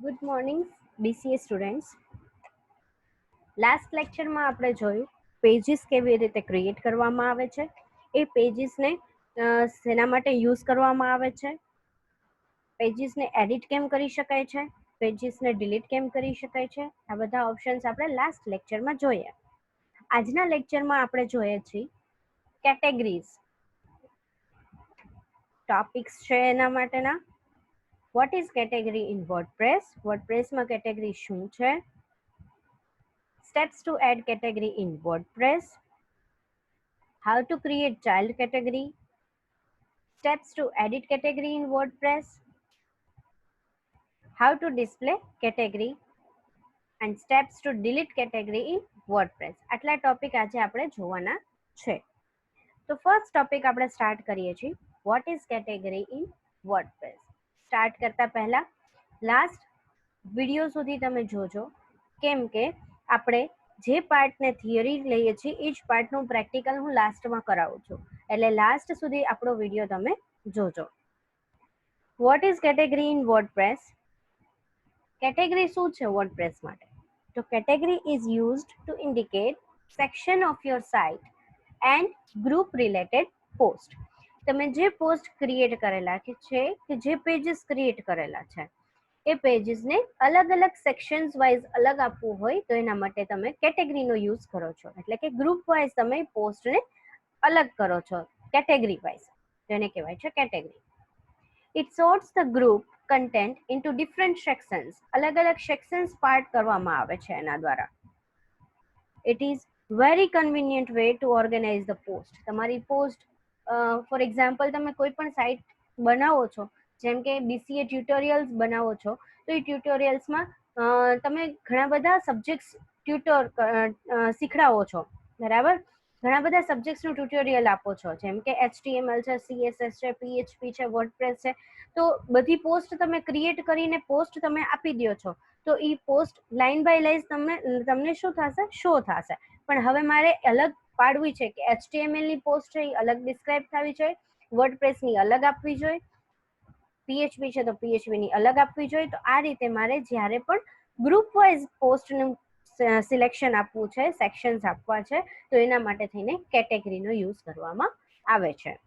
Good morning BCA students. Last લેક્ચરમાં આપણે જોયું પેજીસ કેવી રીતે ક્રિએટ કરવામાં આવે છે, એ પેજીસને શેના માટે યુઝ કરવામાં આવે છે, પેજીસને એડિટ કેમ કરી શકાય છે, પેજીસને ડિલીટ કેમ કરી શકાય છે, આ બધા ઓપ્શન્સ આપણે લાસ્ટ લેક્ચરમાં જોઈએ. આજના લેક્ચરમાં આપણે જોઈએ છીએ કેટેગરીઝ, ટોપિક્સ છે એના માટેના. What is category in WordPress? વર્ડપ્રેસમાં કેટેગરી શું છે? Steps to add category in WordPress, how to create child category, steps to edit category in WordPress, how to display category, and steps to delete category in WordPress. આટલા topic આજે આપણે જોવાના છે. તો first topic આપણે start કરીએ છીએ, vote is category in WordPress. Start કરતા પહેલા લાસ્ટ વિડીયો સુધી તમે જોજો, કેમ કે આપણે જે પાર્ટને થિયરી લઈએ છીએ એ જ પાર્ટનું પ્રેક્ટિકલ હું લાસ્ટમાં કરાવું છું, એટલે લાસ્ટ સુધી આપણો વિડીયો તમે જોજો. Vote is category in WordPress? Category શું છે વર્ડપ્રેસ માટે? તો category is used to indicate section of your site and group related post. તમે જે પોસ્ટ ક્રિએટ કરેલા છે કે જે પેજીસ ક્રિએટ કરેલા છે એ પેજીસને અલગ અલગ સેક્શન્સ વાઇઝ અલગ આપવું હોય તો એના માટે તમે કેટેગરીનો યુઝ કરો છો, એટલે કે ગ્રુપ વાઇઝ તમે પોસ્ટને અલગ કરો છો કેટેગરી વાઇઝ, જેને કહેવાય છે category. It sorts the group content into different sections. અલગ અલગ સેક્શન્સ પાર્ટ કરવામાં આવે છે એના દ્વારા. It is very convenient way to organize the post. તમારી પોસ્ટ ફોર એક્ઝામ્પલ તમે કોઈ પણ સાઇટ બનાવો છો, જેમ કે BCA ટ્યુટોરિયલ્સ બનાવો છો, તો એ ટ્યુટોરિયલ્સમાં તમે ઘણા બધા સબ્જેક્ટ્સ શીખડાવો છો, બરાબર? ઘણા બધા સબ્જેક્ટ્સનું ટ્યુટોરિયલ આપો છો, જેમ કે HTML છે, CSS છે, PHP છે, વર્ડપ્રેસ છે. તો બધી પોસ્ટ તમે ક્રિએટ કરીને પોસ્ટ તમે આપી દો છો, તો એ પોસ્ટ લાઇન બાય લાઇન તમને શું થશે? શો થશે. પણ હવે મારે અલગ પાડવી છે કે HTML ની પોસ્ટ છે એ અલગ ડિસ્ક્રાઇબ થવી જોઈએ, વર્ડપ્રેસની અલગ આપવી જોઈએ, PHP છે તો PHP ની અલગ આપવી જોઈએ. તો આ રીતે મારે જ્યારે પણ ગ્રુપ વાઇઝ પોસ્ટનું સિલેક્શન આપવું છે, સેક્શન્સ આપવા છે, તો એના માટે થઈને કેટેગરીનો યુઝ કરવામાં આવે છે.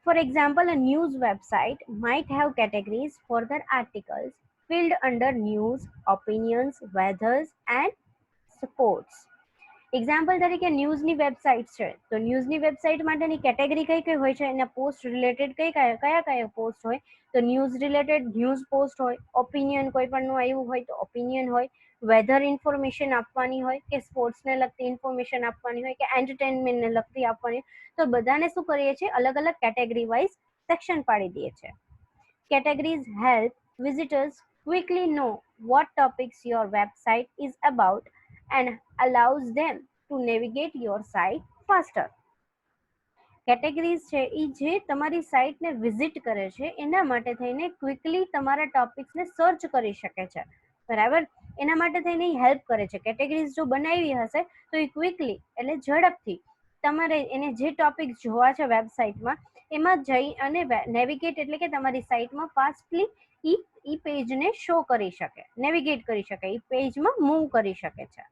For example, a news website might have categories for their articles filled under news, opinions, weathers and sports. Example તરીકે ન્યૂઝની વેબસાઇટ છે, તો ન્યૂઝની વેબસાઇટ માટેની કેટેગરી કઈ કઈ હોય છે, એના પોસ્ટ રિલેટેડ કયા કયા પોસ્ટ હોય? તો ન્યૂઝ રિલેટેડ ન્યૂઝ પોસ્ટ હોય, ઓપિનિયન કોઈ પણનું આવ્યું હોય તો ઓપિનિયન હોય, વેધર ઇન્ફોર્મેશન આપવાની હોય, કે સ્પોર્ટ્સને લગતી ઇન્ફોર્મેશન આપવાની હોય, કે એન્ટરટેનમેન્ટને લગતી આપવાની હોય. તો બધાને શું કરીએ છીએ? અલગ અલગ કેટેગરી વાઇઝ સેક્શન પાડી દઈએ છીએ. Categories help visitors quickly know what topics your website is about and allows them to navigate your site faster. Categories છે એ જે તમારી સાઇટને વિઝિટ કરે છે એના માટે થઈને ક્વિકલી તમારા ટોપિક્સને સર્ચ કરી શકે છે, બરાબર? એના માટે થઈને હેલ્પ કરે છે. કેટેગરીઝ જો બનાવી હશે તો એ ક્વિકલી એટલે ઝડપથી તમારે એને જે ટોપિક જોવા છે વેબસાઇટમાં એમાં જઈ અને નેવિગેટ એટલે કે તમારી સાઇટમાં ફાસ્ટલી ઈ પેજને શો કરી શકે, નેવિગેટ કરી શકે, એ પેજમાં મૂવ કરી શકે છે.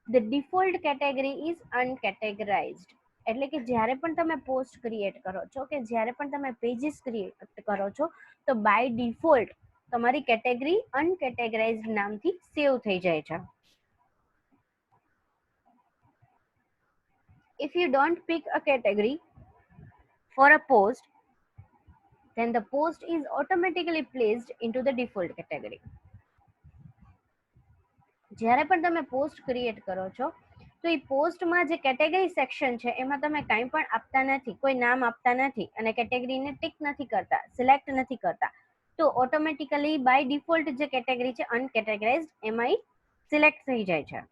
The default category is uncategorized. એટલે કે જ્યારે પણ તમે પોસ્ટ ક્રિએટ કરો છો કે જ્યારે પણ તમે પેજીસ ક્રિએટ કરો છો તો બાય ડિફોલ્ટ તમારી કેટેગરી અનકેટેગરાઇઝડ નામથી સેવ થઈ જાય છે. If you don't pick a category for a post, then the post is automatically placed into the default category. જ્યારે પણ તમે પોસ્ટ ક્રિએટ કરો છો તો એ પોસ્ટમાં જે કેટેગરી સેક્શન છે એમાં તમે કંઈ પણ આપતા નથી, કોઈ નામ આપતા નથી અને કેટેગરીને ટિક નથી કરતા, સિલેક્ટ નથી કરતા, તો ઓટોમેટિકલી બાય ડિફોલ્ટ જે કેટેગરી છે અનકેટેગરાઇઝડ એમાં સિલેક્ટ થઈ જાય છે.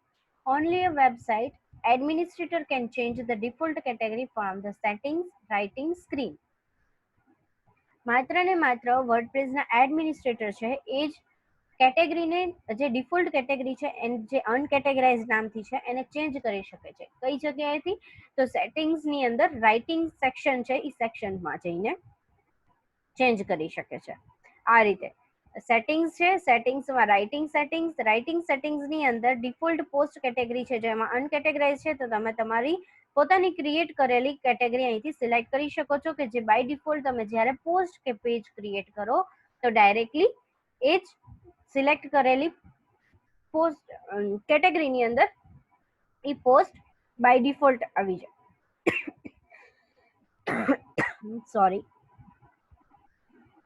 Only a website administrator can change the default category from the settings writing screen. માત્ર ને માત્ર વર્ડપ્રેસના એડમિનિસ્ટ્રેટર છે એ જ કેટેગરીને, જે ડિફોલ્ટ કેટેગરી છે જે અનકેટેગરાઇઝ નામથી છે એને ચેન્જ કરી શકે છે. કઈ જગ્યાએથી? તો સેટિંગ્સની અંદર રાઇટિંગ સેક્શન છે એ સેક્શનમાં જઈને ચેન્જ કરી શકે છે. આ રીતે સેટિંગ્સ છે. સેટિંગ્સમાં રાઇટિંગ સેટિંગ્સની અંદર ડિફોલ્ટ પોસ્ટ કેટેગરી છે, જેમાં અનકેટેગરાઇઝ છે, તો તમે તમારી પોતાની ક્રિએટ કરેલી કેટેગરી અહીંથી સિલેક્ટ કરી શકો છો, કે જે બાય ડિફોલ્ટ તમે જ્યારે પોસ્ટ કે પેજ ક્રિએટ કરો તો ડાયરેક્ટલી એ જ સિલેક્ટ કરેલી પોસ્ટ કેટેગરીની અંદર એ પોસ્ટ બાય ડિફોલ્ટ આવી જાય. Sorry.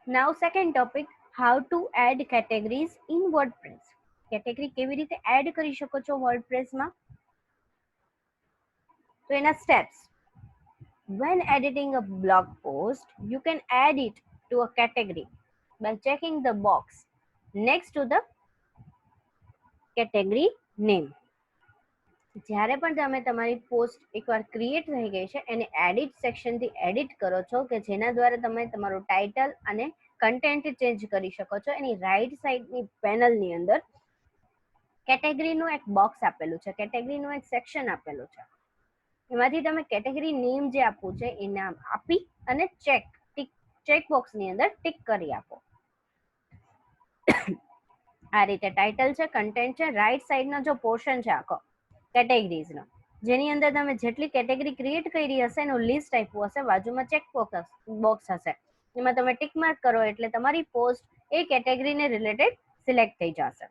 Now second topic, how to add categories in WordPress. Category કેવી રીતે એડ કરી શકો છો વર્ડપ્રેસમાં, તો એના steps. When editing a blog post, you can add it to a category by checking the box next to the category name. જ્યારે પણ તમે તમારી પોસ્ટ એકવાર ક્રિએટ થઈ ગઈ છે એને એડિટ સેક્શનથી એડિટ કરો છો, કે જેના દ્વારા તમે તમારું ટાઇટલ અને કન્ટેન્ટ ચેન્જ કરી શકો છો, એની રાઈટ સાઈડની પેનલની અંદર કેટેગરીનું એક બોક્સ આપેલું છે, કેટેગરીનું એક સેક્શન આપેલું છે. એમાંથી તમે કેટેગરી નેમ જે આપવું છે એ નામ આપી અને ચેક બોક્સની અંદર ટિક કરી આપો. આ રીતે ટાઇટલ છે, કન્ટેન્ટ છે, રાઈટ સાઈડનો જો પોર્શન છે આખો કેટેગરીઝનો, જેની અંદર તમે જેટલી કેટેગરી ક્રિએટ કરી હશે એનું લિસ્ટ આપ્યું હશે, બાજુમાં ચેક બોક્સ હશે, એમાં તમે ટિક માર્ક કરો એટલે તમારી પોસ્ટ એ કેટેગરીને રિલેટેડ સિલેક્ટ થઈ જશે.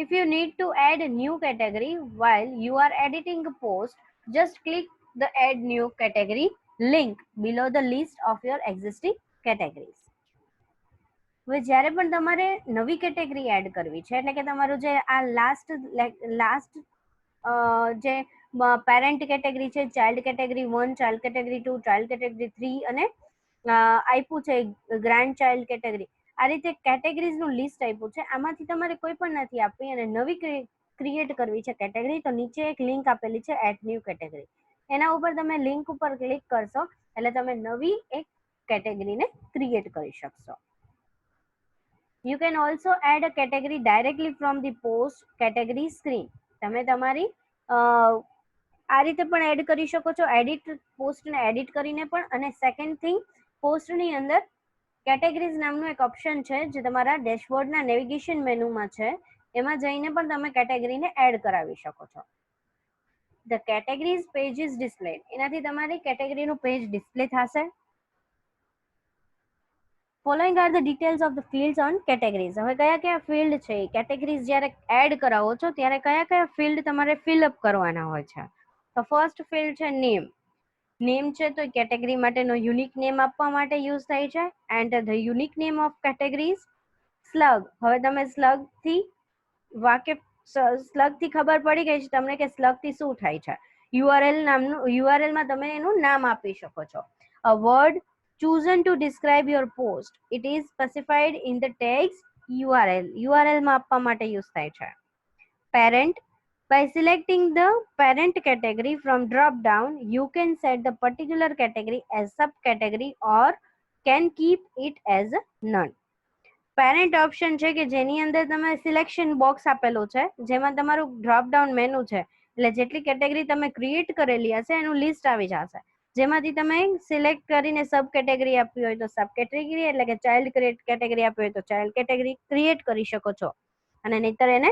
If you need to add a new category while you are editing a post, just click the add new category link below the list of your existing categories. હવે જ્યારે પણ તમારે નવી category add કરવી છે, એટલે કે તમારું જે આ લાસ્ટ જે પેરેન્ટ કેટેગરી છે, child category 1, child category 2, child category 3 અને આપ્યું છે ગ્રાન્ડ ચાઇલ્ડ કેટેગરી, આ રીતે કેટેગરીઝનું લિસ્ટ આપ્યું છે. આમાંથી તમારે કોઈ પણ નથી આપવી અને નવી ક્રિએટ કરવી છે કેટેગરી, તો નીચે એક લિંક આપેલી છે એડ ન્યૂ કેટેગરી, એના ઉપર તમે લિંક ઉપર ક્લિક કરશો એટલે તમે નવી એક કેટેગરીને ક્રિએટ કરી શકશો. You can also add a category directly from the post category screen. તમે તમારી આ રીતે પણ એડ કરી શકો છો, એડિટ પોસ્ટને એડિટ કરીને પણ. અને સેકન્ડ થિંગ, પોસ્ટની અંદર કેટેગરીઝ નામનું એક ઓપ્શન છે જે તમારા ડેશબોર્ડના નેવિગેશન મેનુમાં છે, એમાં જઈને પણ તમે કેટેગરીને એડ કરાવી શકો છો. The categories page is displayed. એનાથી તમારી કેટેગરીનું પેજ ડિસ્પ્લે થશે. Following are the details of the fields on categories. હવે કયા કયા ફિલ્ડ છે, કેટેગરીઝ જ્યારે એડ કરાવો છો ત્યારે કયા કયા ફિલ્ડ તમારે ફિલઅપ કરવાના હોય છે. તો ફર્સ્ટ ફિલ્ડ છે નેમ. નેમ છે તો કેટેગરી માટેનો યુનિક નેમ આપવા માટે યુઝ થાય છે. Enter the unique name of categories. Slug, હવે તમે સ્લગથી વાકેફ, સ્લગથી ખબર પડી ગઈ છે તમને કે સ્લગથી શું થાય છે. યુઆરએલ નામનું, યુઆરએલમાં તમે એનું નામ આપી શકો છો. A word chosen to describe your post. It is specified in the tags URL. URL માં આપવા માટે યુઝ થાય છે. Parent. By selecting the parent category from drop down, you can set the particular category as subcategory or can keep it as none. Parent option છે કે જેની અંદર તમે સિલેક્શન બોક્સ આપેલું છે, જેમાં તમારું ડ્રોપ ડાઉન મેનુ છે, એટલે જેટલી કેટેગરી તમે ક્રિએટ કરેલી હશે એનું લિસ્ટ આવી જશે, જેમાંથી તમે સિલેક્ટ કરીને સબ કેટેગરી આપવી હોય તો સબ કેટેગરી, એટલે કે ચાઇલ્ડ કેટેગરી આપવી હોય તો ચાઇલ્ડ કેટેગરી ક્રિએટ કરી શકો છો, અને નહીતર એને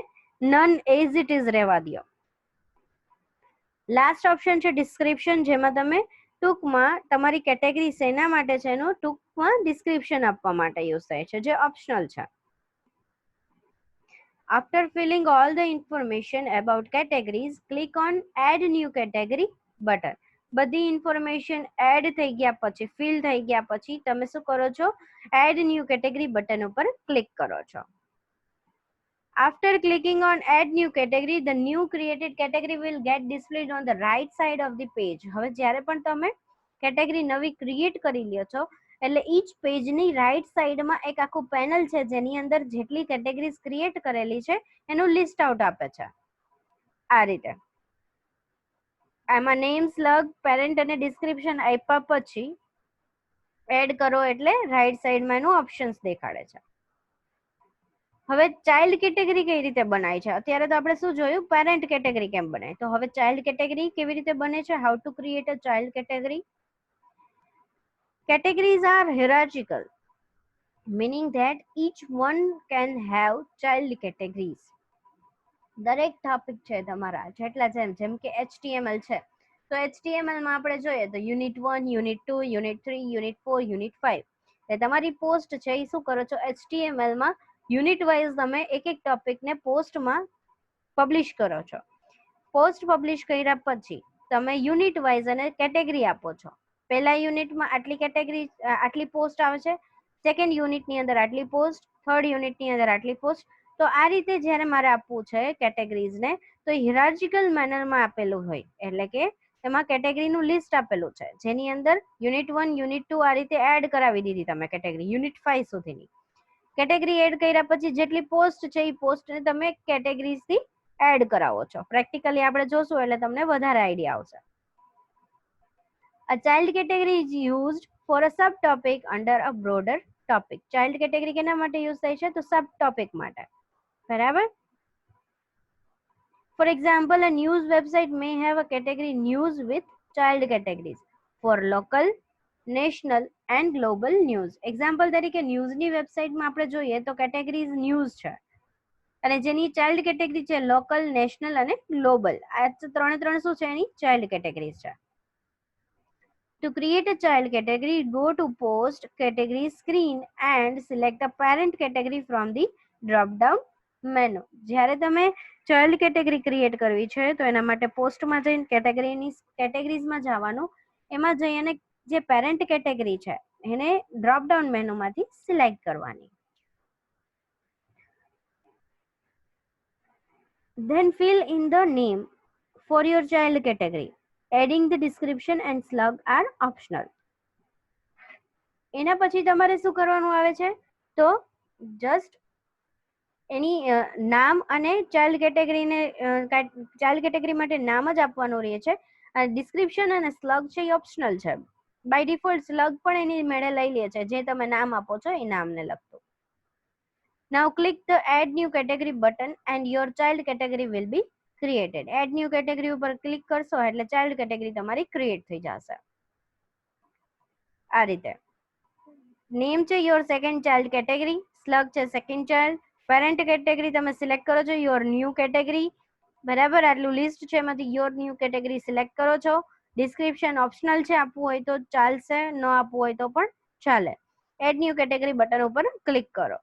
નન એઝ ઇટ ઇઝ રહેવા દો. લાસ્ટ ઓપ્શન છે ડિસ્ક્રિપ્શન, જેમાં તમે ટૂંકમાં તમારી કેટેગરી શેના માટે છે એનું ટૂંકમાં ડિસ્ક્રિપ્શન આપવા માટે યુઝ થાય છે, જે ઓપ્શનલ છે. After filling all the information about categories, click on add new category button. બધી ઇન્ફોર્મેશન એડ થઈ ગયા પછી, ફિલ થઈ ગયા પછી તમે શું કરો છો, એડ ન્યૂ કેટેગરી બટન ઉપર ક્લિક કરો છો. After clicking on add new category, the new created category will get displayed on the right side of the page. હવે જ્યારે પણ તમે કેટેગરી નવી ક્રિએટ કરી લ્યો છો એટલે ઈચ પેજની રાઈટ સાઈડમાં એક આખું પેનલ છે જેની અંદર જેટલી કેટેગરીઝ ક્રિએટ કરેલી છે એનું લિસ્ટ આઉટ આપે છે. આ રીતે આમાં નેમ, સ્લગ, પેરેન્ટ અને ડિસ્ક્રિપ્શન આપ્યા પછી એડ કરો એટલે રાઈટ સાઈડમાં એનું ઓપ્શન્સ દેખાડે છે. હવે ચાઇલ્ડ કેટેગરી કઈ રીતે બનાય છે, અત્યારે તો આપણે શું જોયું, પેરેન્ટ કેટેગરી કેમ બનાય, તો હવે ચાઇલ્ડ કેટેગરી કેવી રીતે બને છે, how to create a child category. Categories are hierarchical. meaning that each one can have child categories. દરેક ટોપિક છે તમારા જેટલા છે જેમ કે HTML છે તો HTML માં આપણે જોઈએ તો unit 1, unit 2, unit 3, unit 4, unit 5. એટલે તમારી પોસ્ટ છે એ શું કરો છો HTML માં યુનિટ વાઇઝ તમે એક એક ટોપિકને પોસ્ટમાં પબ્લિશ કરો છો. પોસ્ટ પબ્લિશ કર્યા પછી તમે યુનિટ વાઇઝ અને કેટેગરી આપો છો. પહેલા યુનિટમાં આટલી કેટેગરી આટલી પોસ્ટ આવે છે, સેકન્ડ યુનિટની અંદર આટલી પોસ્ટ, થર્ડ યુનિટની અંદર આટલી પોસ્ટ. તો આ રીતે જ્યારે મારે આપવું છે કેટેગરીઝને તો હિરાર્ચિકલ મેનરમાં આપેલું હોય, એટલે કે એમાં કેટેગરીનું લિસ્ટ આપેલું છે જેની અંદર યુનિટ 1, યુનિટ 2 આ રીતે એડ કરાવી દીધી તમે કેટેગરી યુનિટ 5 સુધીની. કેટેગરી એડ કર્યા પછી જેટલી પોસ્ટ છે એ પોસ્ટને તમે કેટેગરીઝથી એડ કરાવો છો. પ્રેક્ટિકલી આપણે જોશું એટલે તમને વધારે આઈડિયા આવશે. A child category is used for a subtopic under a broader topic. Child category કેના માટે યુઝ થાય છે તો સબ ટોપિક માટે. બરાબર. For example, a news website may have a category news with child categories for local, national and global news. Example તરીકે ન્યૂઝની વેબસાઇટમાં આપણે જોઈએ તો કેટેગરીઝ ન્યૂઝ છે અને જેની ચાઇલ્ડ કેટેગરી છે લોકલ, નેશનલ અને ગ્લોબલ. આ ત્રણે શું છે એની ચાઇલ્ડ કેટેગરીઝ છે. To create a child category, go to post category screen and select the parent category from the drop down menu. જ્યારે તમે ચાઇલ્ડ કેટેગરી ક્રિએટ કરવી છે તો એના માટે પોસ્ટમાં જઈને કેટેગરીઝમાં જવાનું, એમાં જઈ અને જે પેરેન્ટ કેટેગરી છે એને ડ્રોપ ડાઉન મેનુમાંથી સિલેક્ટ કરવાની. Then fill in the name for your child category. Adding the description and slug are optional. એના પછી તમારે શું કરવાનું આવે છે તો જસ્ટ એની નામ અને ચાઇલ્ડ કેટેગરી માટે નામ જ આપવાનું રહે છે અને ડિસ્ક્રિપ્શન અને સ્લગ છે એ ઓપ્શનલ છે. બાય ડિફોલ્ટ સ્લગ પણ એની મેળે લઈ લે છે જે તમે નામ આપો છો એ નામને લગતું. Now click the add new category button and your child category will be created. Add new category ઉપર ક્લિક કરશો એટલે ચાઇલ્ડ કેટેગરી તમારી ક્રિએટ થઈ જશે. આ રીતે નેમ છે યોર સેકન્ડ ચાઇલ્ડ કેટેગરી, સ્લગ છે સેકન્ડ ચાઇલ્ડ, પેરેન્ટ કેટેગરી તમે સિલેક્ટ કરો છો યોર ન્યૂ કેટેગરી. બરાબર, આટલું લિસ્ટ છે એમાંથી યોર ન્યૂ કેટેગરી સિલેક્ટ કરો છો. ડિસ્ક્રિપ્શન ઓપ્શનલ છે, આપવું હોય તો ચાલશે, ન આપવું હોય તો પણ ચાલે. એડ ન્યૂ કેટેગરી બટન ઉપર ક્લિક કરો.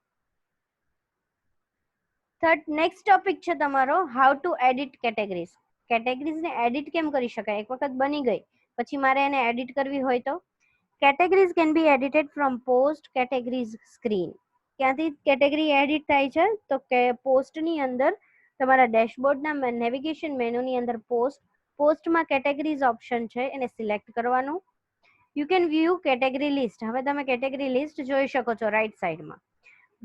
નેક્સ્ટ ટોપિક છે તમારો હાઉ ટુ એડિટ કેટેગરીઝ. કેટેગરીઝને એડિટ કેમ કરી શકાય? એક વખત બની ગઈ પછી મારે એને એડિટ કરવી હોય તો categories can be edited from post categories screen. ક્યાંથી કેટેગરી એડિટ થાય છે તો કે પોસ્ટની અંદર તમારા ડેશબોર્ડના નેવિગેશન મેનુની અંદર પોસ્ટમાં કેટેગરીઝ ઓપ્શન છે એને સિલેક્ટ કરવાનું. You can view category list. હવે તમે કેટેગરી લિસ્ટ જોઈ શકો છો રાઈટ સાઈડમાં.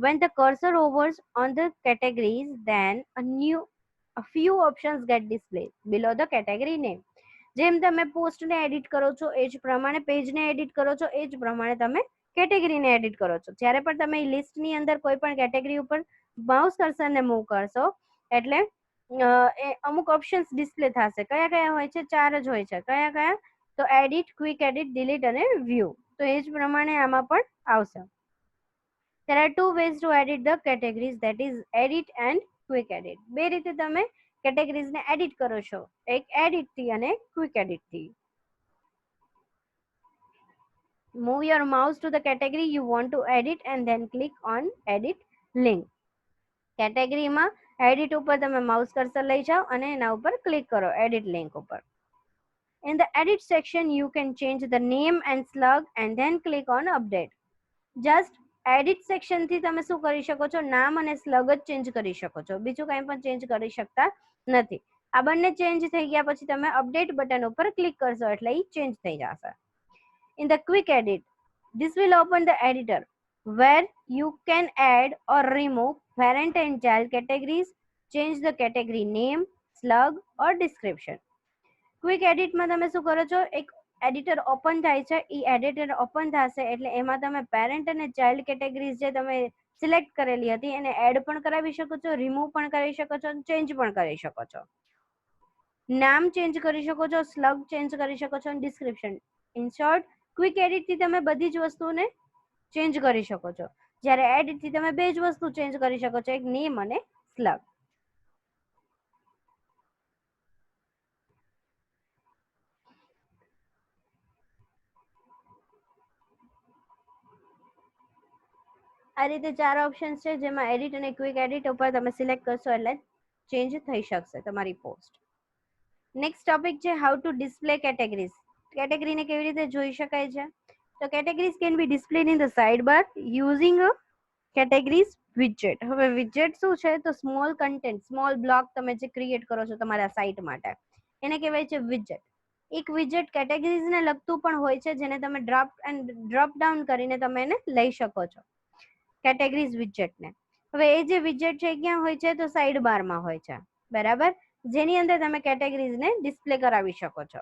When the cursor hovers on the categories, then a few options get displayed below the category name. જેમ તમે પોસ્ટને એડિટ કરો છો એ જ પ્રમાણે પેજને એડિટ કરો છો એ જ પ્રમાણે તમે કેટેગરીને એડિટ કરો છો. જ્યારે પણ તમે લિસ્ટની અંદર કોઈ પણ કેટેગરી ઉપર માઉસ કર્સરને મૂવ કરશો એટલે એ અમુક ઓપ્શન્સ ડિસ્પ્લે થશે. કયા કયા હોય છે? 4 જ હોય છે. કયા કયા? તો એડિટ, ક્વિક એડિટ, ડિલીટ અને વ્યૂ. તો એ જ પ્રમાણે આમાં પણ આવશે. There are 2 ways to edit the categories, that is edit and quick edit. બે રીતે તમે કેટેગરીઝને એડિટ કરો છો, એક એડિટ થી અને ક્વિક એડિટ થી. Move your mouse to the category you want to edit and then click on edit link. કેટેગરીમાં એડિટ ઉપર તમે માઉસ કર્સર લઈ જાઓ અને એના ઉપર ક્લિક કરો એડિટ લિંક ઉપર. In the edit section you can change the name and slug and then click on update. Just edit section થી તમે શું કરી શકો છો? નામ અને સ્લગ જ ચેન્જ કરી શકો છો, બીજું કંઈ પણ ચેન્જ કરી શકતા નથી. આ બંને ચેન્જ થઈ ગયા પછી તમે અપડેટ બટન ઉપર ક્લિક કરશો એટલે એ ચેન્જ થઈ જશે. In the quick edit, this will open the editor where you can add or remove parent and child categories, change the category name, slug or description. Quick એડિટમાં તમે શું કરો છો? એક એડિટર ઓપન થાય છે, એ એડિટર ઓપન થશે એટલે એમાં તમે પેરેન્ટ અને ચાઇલ્ડ કેટેગરીઝ જે તમે સિલેક્ટ કરેલી હતી એને એડ પણ કરાવી શકો છો, રિમૂવ પણ કરી શકો છો, ચેન્જ પણ કરી શકો છો. નામ ચેન્જ કરી શકો છો, સ્લગ ચેન્જ કરી શકો છો, description. In short, quick edit થી તમે બધી જ વસ્તુને ચેન્જ કરી શકો છો. જ્યારે એડ થી તમે બે જ વસ્તુ ચેન્જ કરી શકો છો, એક નેમ અને સ્લગ. આ રીતે 4 ઓપ્શન છે, જેમાં એડિટ અને ક્વિક એડિટ ઉપર તમે સિલેક્ટ કરશો એટલે ચેન્જ થઈ શકશે તમારી પોસ્ટ. નેક્સ્ટ ટોપિક છે હાઉ ટુ ડિસ્પ્લે કેટેગરીઝ. કેટેગરીને કેવી રીતે જોઈ શકાય છે? તો categories can be displayed in the sidebar using a categories વિજેટ. હવે વિજેટ શું છે? તો સ્મોલ કન્ટેન્ટ, સ્મોલ બ્લોક તમે જે ક્રિએટ કરો છો તમારા સાઇટ માટે, એને કહેવાય છે વિજેટ. એક વિજેટ કેટેગરીઝને લગતું પણ હોય છે, જેને તમે ડ્રોપ ડાઉન કરીને તમે એને લઈ શકો છો, કેટેગરીઝ વિજેટને. હવે એ જે વિજેટ છે ક્યાં હોય છે? તો સાઇડ બારમાં હોય છે, બરાબર, જેની અંદર તમે કેટેગરીઝને ડિસ્પ્લે કરાવી શકો છો.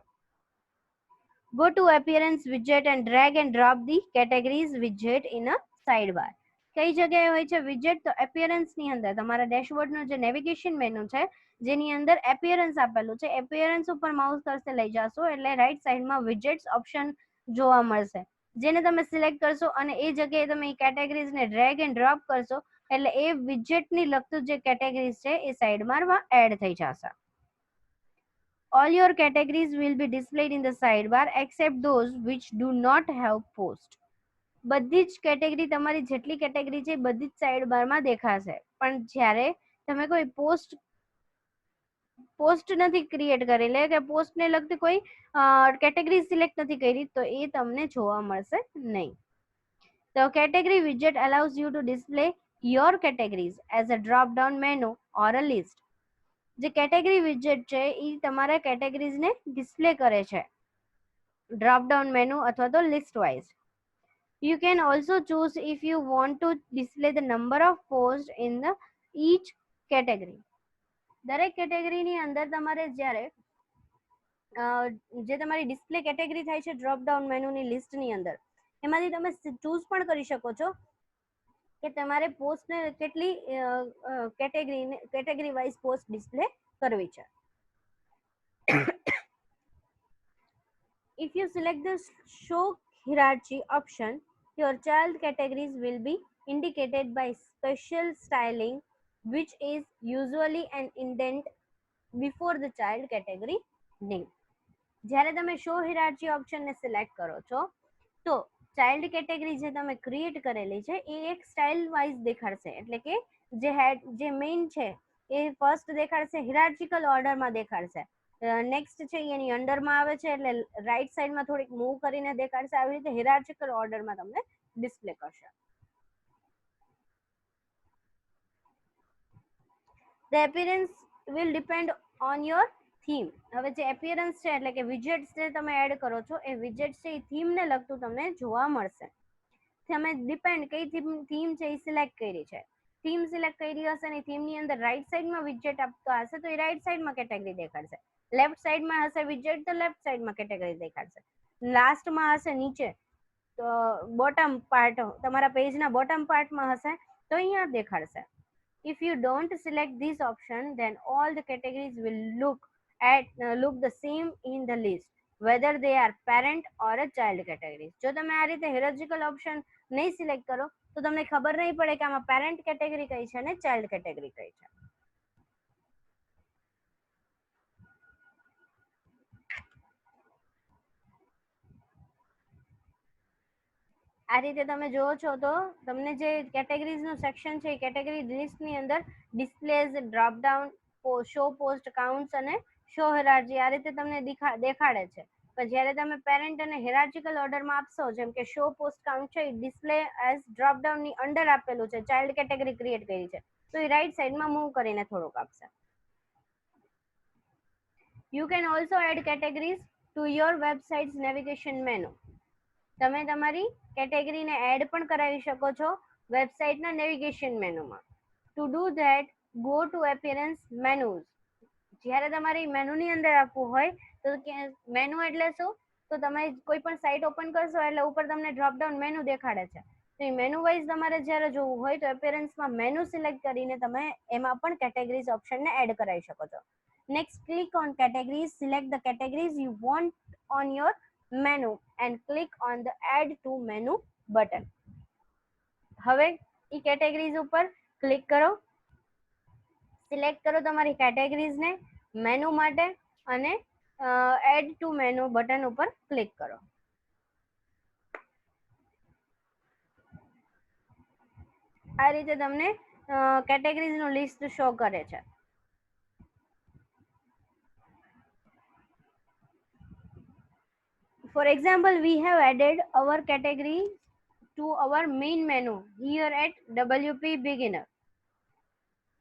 Go to appearance widget and drag and drop the categories widget in a sidebar. કઈ જગ્યાએ હોય છે વિજેટ? તો એપિયરન્સ ની અંદર, તમારા ડેશબોર્ડ નું જે નેવિગેશન મેનુ છે, જેની અંદર એપિયરન્સ આપેલું છે, એપિયરન્સ ઉપર માઉસ કર્સર લઈ જશો એટલે રાઈટ સાઈડમાં વિજેટ્સ ઓપ્શન જોવા મળશે, જેને તમે સિલેક્ટ કરશો અને એ જગ્યાએ તમે કેટેગરીઝ ને ડ્રેગ એન્ડ ડ્રોપ કરશો એટલે એ વિજેટ ની લગતું જે કેટેગરીઝ છે એ સાઈડમાં એડ થઈ જશે. All your categories will be displayed in the sidebar except those which do not have post. બધી જ કેટેગરી, તમારી જેટલી કેટેગરી છે બધી જ સાઇડ બારમાં દેખાશે, પણ જ્યારે તમે કોઈ પોસ્ટ નથી ક્રિએટ કરેલી કે પોસ્ટને લગતી કોઈ કેટેગરી સિલેક્ટ નથી કરી તો એ તમને જોવા મળશે નહીં. તો category widget allows you to display your categories as a drop down menu or a list. જે કેટેગરી વિજેટ છે એ તમારા કેટેગરીઝને ડિસ્પ્લે કરે છે ડ્રોપ ડાઉન મેનુ અથવા તો list wise. You can also choose if you want to display the number of posts in the each category. દરેક કેટેગરીની અંદર તમારે જ્યારે જે તમારી ડિસ્પ્લે કેટેગરી થાય છે ડ્રોપ ડાઉન મેનુની લિસ્ટની અંદર, એમાંથી તમે ચૂઝ પણ કરી શકો છો કે તમારે પોસ્ટને કેટલી કેટેગરી વાઇઝ પોસ્ટ ડિસ્પ્લે કરવી છે. If you select the show hierarchy option, your child categories will be indicated by special styling, which is usually an indent before the child category name. જ્યારે તમે શો હિરાર્ચી ઓપ્શનને સિલેક્ટ કરો છો તો child category જે તમે create કરેલી છે એ એક સ્ટાઇલ વાઇઝ દેખાડશે, એટલે કે જે મેઇન છે એ ફર્સ્ટ દેખાડશે, હિરાર્ચિકલ ઓર્ડરમાં દેખાડશે, નેક્સ્ટ છે એની અંડરમાં આવે છે એટલે રાઈટ સાઈડમાં થોડીક મૂવ કરીને દેખાડશે, આવી રીતે હિરાર્ચિકલ ઓર્ડરમાં તમને ડિસ્પ્લે કરશે. The appearance will depend on your theme. હવે જે એપિયરન્સ છે એટલે કે વિજેટ્સ જે તમે એડ કરો છો એ વિજેટ્સ છે એ થીમને લગતું તમને જોવા મળશે. તમે ડિપેન્ડ કઈ થીમ છે એ સિલેક્ટ કરી છે, થીમ સિલેક્ટ કરી હશે ને થીમની અંદર રાઈટ સાઈડમાં વિજેટ આપતો હશે તો એ રાઈટ સાઈડમાં કેટેગરી દેખાડશે, લેફ્ટ સાઈડમાં હશે વિજેટ તો લેફ્ટ સાઈડમાં કેટેગરી દેખાડશે, લાસ્ટમાં હશે નીચે તો બોટમ પાર્ટ તમારા પેજના બોટમ પાર્ટમાં હશે તો અહીંયા દેખાડશે. If you don't select this option, then all the categories will look the same in the list, whether they are parent or a child categories. જો તમે આ રીતે હિરાર્ચિકલ ઓપ્શન નહીં સિલેક્ટ કરો તો તમને ખબર નહીં પડે કે આમાં પેરેન્ટ કેટેગરી કઈ છે અને ચાઇલ્ડ કેટેગરી કઈ છે. આ રીતે તમે જોવો છો તો તમને જે કેટેગરીઝનું સેક્શન છે એ કેટેગરી લિસ્ટની અંદર ડિસ્પ્લેઝ, drop down, show post counts અને શો હિરાર્ચી આ રીતે તમને દેખાડે છે. પણ જ્યારે તમે પેરેન્ટ અને હિરાર્ચિકલ ઓર્ડરમાં આપશો, જેમ કે શો પોસ્ટ કાઉન્ટ છે એ ડિસ્પ્લે એઝ ડ્રોપ ડાઉનની અંડર આપેલું છે, ચાઇલ્ડ કેટેગરી ક્રિએટ કરી છે તો એ રાઈટ સાઈડમાં મૂવ કરીને થોડુંક આપશે. You can also add categories to your website's navigation menu. તમે તમારી કેટેગરીને એડ પણ કરાવી શકો છો વેબસાઇટના નેવિગેશન મેનુમાં. To do that go to appearance menus. જ્યારે તમારી મેનુની અંદર આપવું હોય તો મેનુ એટલે શું? તો તમે કોઈ પણ સાઇટ ઓપન કરશો એટલે ઉપર તમને ડ્રોપ ડાઉન મેનુ દેખાડે છે, તો એ મેનુ વાઇઝ તમારે જ્યારે જોવું હોય તો એપિયરન્સમાં મેનુ સિલેક્ટ કરીને તમે એમાં પણ કેટેગરીઝ ઓપ્શનને એડ કરાવી શકો છો. Next, click on categories, select the categories you want on your menu and click on the add to menu button. હવે એ કેટેગરીઝ ઉપર ક્લિક કરો, સિલેક્ટ કરો તમારી કેટેગરીઝને મેનુ માટે અને એડ ટુ મેનુ બટન ઉપર ક્લિક કરો. આ રીતે તમને કેટેગરીઝ નું લિસ્ટ શો કરે છે. For example, we have added our category to our main menu here at WP Beginner.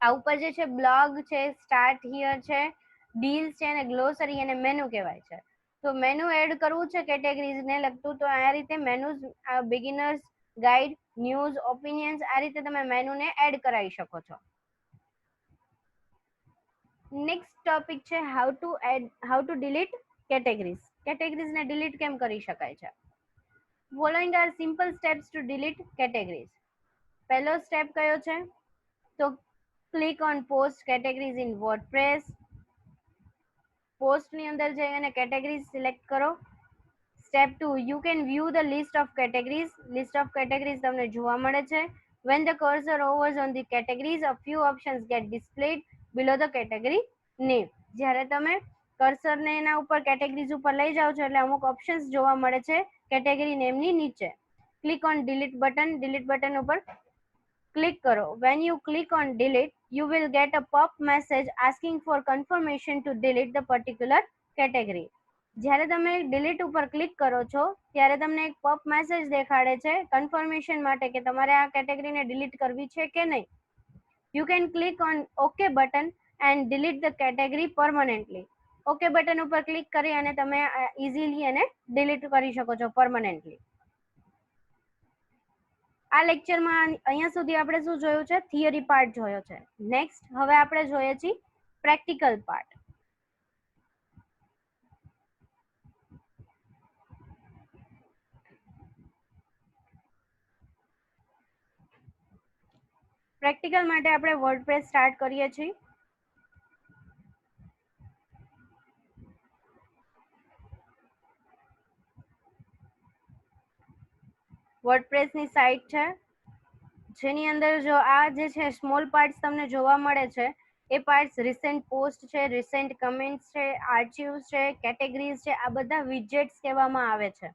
આ ઉપર જે છે બ્લોગ છે, સ્ટાર્ટ હિયર છે, ડીલ્સ છે અને ગ્લોસરી અને મેનુ કહેવાય છે. તો મેનુ એડ કરવું છે કેટેગરીઝ ને લગતું, તો આ રીતે menus, beginners guide, news, opinions, આ રીતે તમે મેનુ ને એડ કરાવી શકો છો. નેક્સ્ટ ટોપિક છે how to delete categories. Categories ને ડિલીટ કેમ કરી શકાય છે? Following are simple steps to delete categories. પહેલો સ્ટેપ કયો છે? તો click on post categories in WordPress. Post ની અંદર જઈ અને કેટેગરીઝ સિલેક્ટ કરો. Step 2, you can view the list of categories. List of categories તમને જોવા મળે છે. When the cursor hovers on the categories, a few options get displayed below the category name. જ્યારે તમે કર્સર ને એના ઉપર કેટેગરીઝ ઉપર લઈ જાઓ છો એટલે અમુક ઓપ્શન્સ જોવા મળે છે કેટેગરી નેમ ની નીચે. Click on delete button. Delete button ઉપર ક્લિક કરો. When you click on delete, you will get a pop message asking for confirmation to delete the particular category. જ્યારે તમે ડિલીટ ઉપર ક્લિક કરો છો ત્યારે તમને એક પોપ મેસેજ દેખાડે છે કન્ફર્મેશન માટે કે તમારે આ કેટેગરીને ડિલીટ કરવી છે કે નહીં. You can click on okay button and delete the category permanently. Okay button ઉપર ક્લિક કરી અને તમે ઇઝીલી એને ડિલીટ કરી શકો છો પરમનન્ટલી. આ લેક્ચરમાં અહીંયા સુધી આપણે શું જોયું છે? થિયરી પાર્ટ જોયો છે. નેક્સ્ટ હવે આપણે જોઈએ છીએ પ્રેક્ટિકલ પાર્ટ. પ્રેક્ટિકલ માટે આપણે વર્ડપ્રેસ સ્ટાર્ટ કરીએ છીએ. વર્ડપ્રેસ ની સાઇટ છે જેની અંદર જો આ જે છે સ્મોલ પાર્ટ્સ તમને જોવા મળે છે એ પાર્ટ્સ રિસેન્ટ પોસ્ટ છે, રિસેન્ટ કમેન્ટ્સ છે, આર્ચિવ્સ છે, કેટેગરીઝ છે, આ બધા વિજેટ્સ કહેવામાં આવે છે.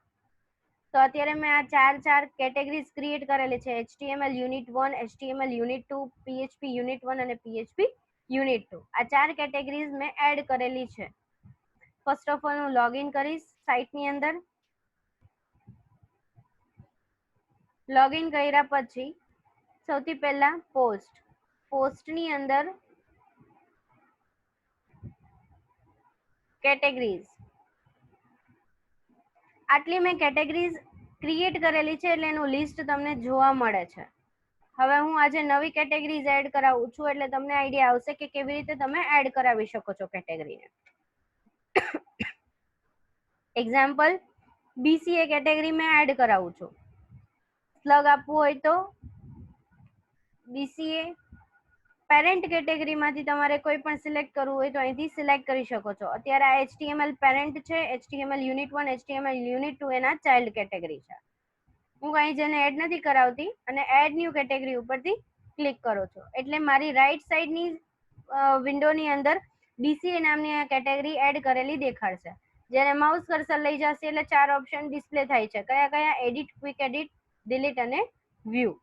તો અત્યારે મેં આ ચાર કેટેગરીઝ ક્રિએટ કરેલી છે. HTML unit 1, HTML unit 2, PHP unit 1 અને PHP યુનિટ 2. આ ચાર કેટેગરીઝ મેં એડ કરેલી છે. ફર્સ્ટ ઓફ ઓલ હું લોગિન કરીશ સાઇટની અંદર. લોગિન કર્યા પછી સૌથી પહેલા પોસ્ટની અંદર કેટેગરીઝ, આટલી મેં કેટેગરીઝ ક્રિએટ કરેલી છે એટલે એનું લિસ્ટ તમને જોવા મળે છે. હવે હું આજે નવી કેટેગરીઝ એડ કરાવું છું એટલે તમને આઈડિયા આવશે કે કેવી રીતે તમે એડ કરાવી શકો છો કેટેગરીને. એક્ઝામ્પલ, BCA કેટેગરી મેં એડ કરાવું છું. સ્લગ આપવું હોય તો BCA. પેરેન્ટ કેટેગરીમાંથી તમારે કોઈ પણ સિલેક્ટ કરવું હોય તો અહીંથી સિલેક્ટ કરી શકો છો. અત્યારે આ HTML પેરેન્ટ છે, HTML યુનિટ 1, HTML યુનિટ 2 એના ચાઇલ્ડ કેટેગરી છે. હું અહીં જેને એડ નથી કરાવતી અને એડ ન્યૂ કેટેગરી ઉપરથી ક્લિક કરો છો એટલે મારી રાઈટ સાઈડની વિન્ડોની અંદર BCA નામની આ કેટેગરી એડ કરેલી દેખાડશે. જ્યારે માઉસ કર્સર લઈ જશે એટલે ચાર ઓપ્શન ડિસ્પ્લે થાય છે. કયા કયા? એડિટ, ક્વિક એડિટ, ડિલીટ અને વ્યૂ.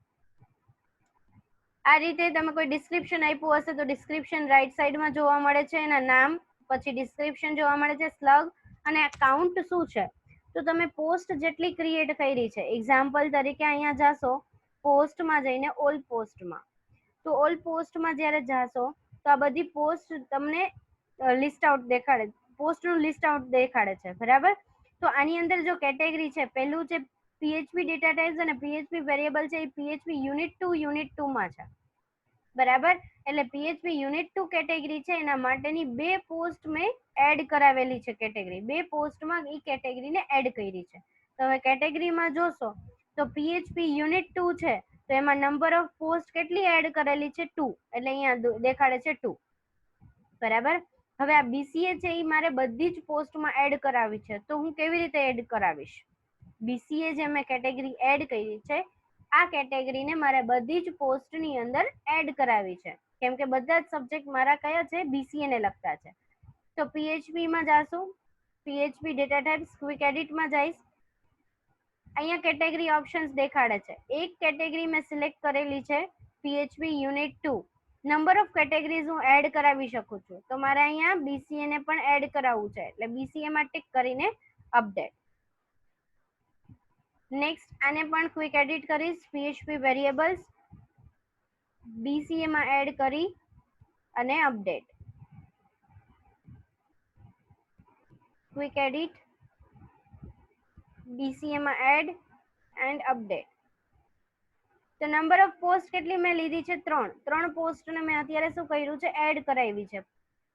આ રીતે તમે કોઈ ડિસ્ક્રિપ્શન આપ્યું હશે તો ડિસ્ક્રિપ્શન રાઈટ સાઈડમાં જોવા મળે છે, એના નામ, પછી ડિસ્ક્રિપ્શન જોવા મળે છે, સ્લગ અને કાઉન્ટ શું છે. તો તમે પોસ્ટ જેટલી ક્રિએટ કરી છે, એક્ઝામ્પલ તરીકે અહીંયા જાશો પોસ્ટમાં જઈને ઓલ પોસ્ટમાં, તો ઓલ પોસ્ટમાં જ્યારે જાશો તો આ બધી પોસ્ટ તમને લિસ્ટ આઉટ દેખાડે, પોસ્ટનું લિસ્ટ આઉટ દેખાડે છે, બરાબર. તો આની અંદર જો કેટેગરી છે, પહેલું છે PHP ડેટા ટાઇપ્સ અને PHP વેરિયેબલ છે, એ PHP યુનિટ 2 માં છે, બરાબર. એટલે PHP યુનિટ 2 કેટેગરી છે એના માટેની બે પોસ્ટ મેં એડ કરાવેલી છે કેટેગરી. બે પોસ્ટમાં એ કેટેગરીને એડ કરી છે. તમે કેટેગરીમાં જોશો તો PHP યુનિટ 2 છે તો એમાં નંબર ઓફ પોસ્ટ કેટલી એડ કરેલી છે? 2. એટલે અહીંયા દેખાડે છે 2, બરાબર. હવે આ BCA છે એ મારે બધી જ પોસ્ટમાં એડ કરાવી છે, તો હું કેવી રીતે એડ કરાવીશ? BCA જે મેં કેટેગરી એડ કરી છે આ કેટેગરીને મારે બધી જ પોસ્ટની અંદર એડ કરાવી છે, કેમ કે બધા જ સબ્જેક્ટ મારા કયા છે, બીસીએ ને લગતા છે. તો પીએચપી માં જાશું, પીએચપી ડેટા ટાઈપ્સ, ક્વિક એડિટમાં જઈશ. અહીંયા કેટેગરી ઓપ્શન્સ દેખાડે છે. એક કેટેગરી મેં સિલેક્ટ કરેલી છે PHP unit 2. Number of categories હું એડ કરાવી શકું છું. તો મારે અહીંયા બીસીએ ને પણ એડ કરાવવું છે, એટલે બીસીએ માં ટિક કરીને અપડેટ. નેક્સ્ટ આને પણ ક્વિક એડિટ કરીશ, પીએચપી વેરિયેબલ્સ બીસીએ માં એડ કરી અને અપડેટ. ક્વિક એડિટ, બીસીએ માં એડ એન્ડ અપડેટ. તો નંબર ઓફ પોસ્ટ કેટલી મેં લીધી છે? 3 પોસ્ટને મેં અત્યારે શું કર્યું છે? એડ કરાવી છે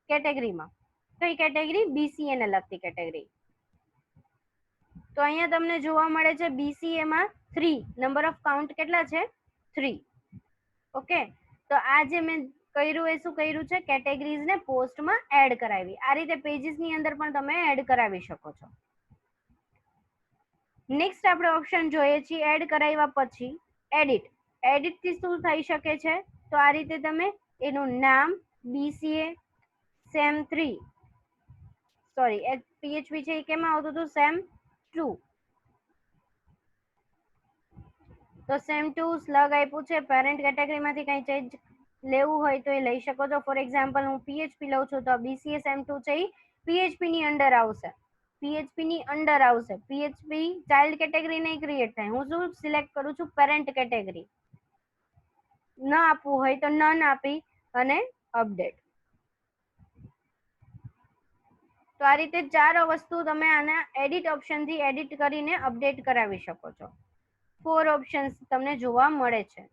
કેટેગરીમાં. કઈ કેટેગરી? બીસીએ ને લગતી કેટેગરી. તો અહીંયા તમને જોવા મળે છે બીસીએ માં 3. નંબર ઓફ કાઉન્ટ કેટલા છે? 3. ઓકે, તો આ જે મેં કર્યું એ શું કર્યું છે? કેટેગરીઝ ને પોસ્ટમાં એડ કરાવી. આ રીતે પેજીસ ની અંદર પણ તમે એડ કરાવી શકો છો. નેક્સ્ટ આપણે ઓપ્શન જોઈએ છીએ એડ કરાવ્યા પછી એડિટ. એડિટ થી શું થઈ શકે છે? તો આ રીતે તમે એનું નામ બીસીએ સેમ 3, સોરી પીએચપી છે એ કેમાં આવતું હતું? સેમ 2. તો સેમ 2 સ્લગ આપ્યું છે. પેરેન્ટ કેટેગરીમાંથી કઈ ચેન્જ લેવું હોય તો એ લઈ શકો છો. ફોર એક્ઝામ્પલ હું પીએચપી લઉં છું તો બીસીએ સેમ 2 છે એ પીએચપી ની અંડર આવશે. પીએચપી ની અંડર આવશે. પીએચપી ચાઇલ્ડ કેટેગરી નહીં ક્રિએટ થાય. હું શું સિલેક્ટ કરું છું? Parent category. ન આપવું હોય તો નન આપી અને અપડેટ. તો આ રીતે 4 વસ્તુ તમે આના એડિટ ઓપ્શન થી એડિટ કરીને અપડેટ કરાવી શકો છો. 4 ઓપ્શન્સ તમને જોવા મળે છે.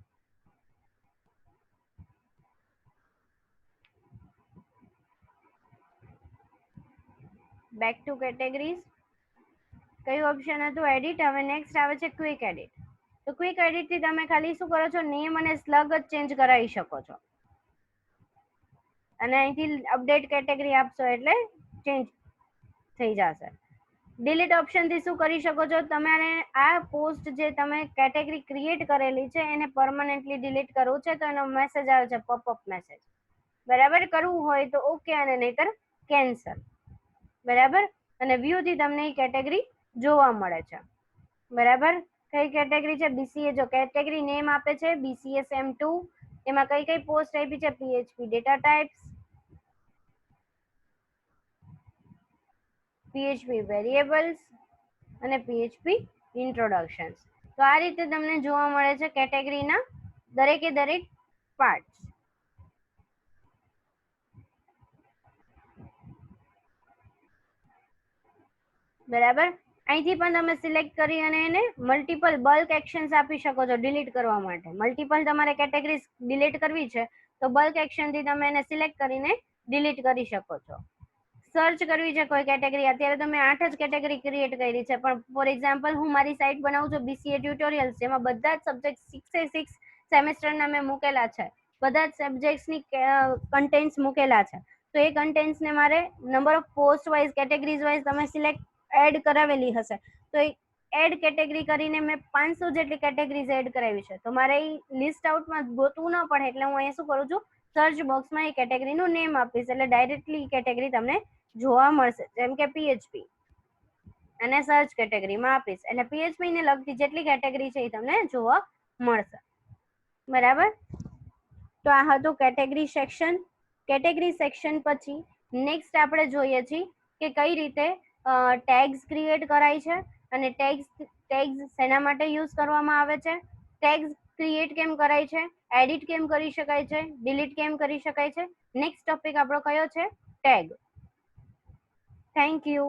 Back to categories. કયું ઓપ્શન હતું? એડિટ. હવે નેક્સ્ટ આવે છે ક્વિક એડિટ. તો ક્વિક એડિટ થી તમે ખાલી શું કરો છો? નેમ અને સ્લગ જ ચેન્જ કરાવી શકો છો. અને અહીંથી અપડેટ કેટેગરી આપશો એટલે ચેન્જ થઈ જશે. ડિલીટ ઓપ્શન થી શું કરી શકો છો? તમારે આ પોસ્ટ જે તમે કેટેગરી ક્રિએટ કરેલી છે એને પરમનન્ટલી ડિલીટ કરવું છે તો એનો મેસેજ આવે છે, પોપઅપ મેસેજ. બરાબર, કરવું હોય તો ઓકે અને નહીતર કેન્સલ. બરાબર, અને વ્યૂ થી તમને એ કેટેગરી જોવા મળે છે. બરાબર, કઈ કેટેગરી છે? બીસીએ. જો કેટેગરી નેમ આપે છે બીસીએ સેમ 2, એમાં કઈ કઈ પોસ્ટ આપી છે? PHP data types, PHP variables અને પીએચપી ઇન્ટ્રોડક્શન્સ. તો આ રીતે તમને જોવા મળે છે કેટેગરીના દરેકે દરેક પાર્ટ્સ. બરાબર, અહીંથી પણ તમે સિલેક્ટ કરી અને એને મલ્ટિપલ બલ્ક એક્શન્સ આપી શકો છો ડિલીટ કરવા માટે. મલ્ટિપલ તમારે કેટેગરીઝ ડિલીટ કરવી છે તો બલ્ક એક્શન થી તમે એને સિલેક્ટ કરીને ડિલીટ કરી શકો છો. સર્ચ કરવી છે કોઈ કેટેગરી, અત્યારે તો મેં 8 જ કેટેગરી ક્રિએટ કરી છે, પણ ફોર એક્ઝામ્પલ હું મારી સાઇટ બનાવું છું બીસીએ ટ્યુટોરિયલ્સ, જેમાં બધા જ સબ્જેક્ટ 6 સેમેસ્ટરના મેં મૂકેલા છે. બધા જ સબ્જેક્ટ્સની કન્ટેન્ટ્સ મૂકેલા છે. તો એ કન્ટેન્ટ્સને મારે number of post wise categories wise તમે સિલેક્ટ એડ કરાવેલી હશે તો એડ કેટેગરી કરીને મેં 500 જેટલી કેટેગરીઝ એડ કરાવી છે. તો મારે એ લિસ્ટ આઉટમાં ગોતવું ન પડે એટલે હું અહીંયા શું કરું છું? સર્ચ બોક્સમાં એ કેટેગરીનું નેમ આપીશ એટલે ડાયરેક્ટલી કેટેગરી તમને જોવા મળશે. જેમ કે પીએચપી અને સર્ચ કેટેગરીમાં આપીશ એટલે પીએચપી ને લગતી જેટલી કેટેગરી છે એ તમને જોવા મળશે. બરાબર, તો આ હતું કેટેગરી સેક્શન. કેટેગરી સેક્શન પછી નેક્સ્ટ આપણે જોઈએ છીએ કે કઈ રીતે ટેગ્સ ક્રિએટ કરાય છે અને ટેગ્સ શેના માટે યુઝ કરવામાં આવે છે, ટેગ્સ ક્રિએટ કેમ કરાય છે, એડિટ કેમ કરી શકાય છે, ડિલીટ કેમ કરી શકાય છે. નેક્સ્ટ ટોપિક આપણો કયો છે? ટેગ. Thank you.